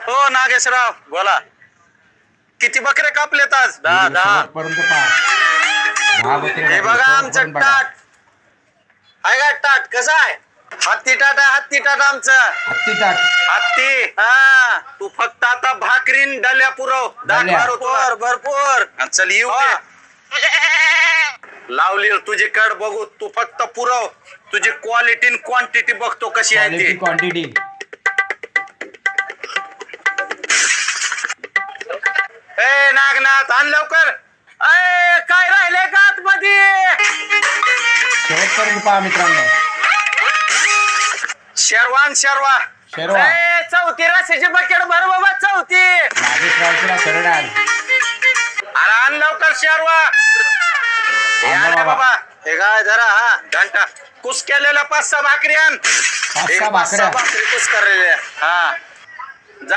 हो नागेशराव बोला. किती बकरे कापलेत आज? 10 पर्यंत पहा. हे बघा आमचं टाट आहे का? टाट कसं आहे? हत्ती टाट आहे. हत्ती टाट आमचं. हत्ती टाट. हत्ती. हा तू फक्त आता भाकरीन डल्या पुरव. भरपूर भरपूर. चल येऊ दे. लावली तुझी कड बघू. तू फक्त पुरव. तुझी क्वालिटी क्वांटिटी बघतो कशी आहे ती. क्वांटिटी. ए नागनाथ आण लवकर. अय काय राहिले का आतमध्ये? शेवटपर्यंत पहा मित्रांनो. शेरवान शेरवा. चौथी रस्त्याची बकेट भर बाबा. चौथी. नागेशरावला सरळ आण. अरे आण लवकर शेरवा. बाबा हे काय जरा हा घंटा कुस केलेल्या 5-6 भाकरी आण. 5-6 भाकरी कुस करलेल्या. हा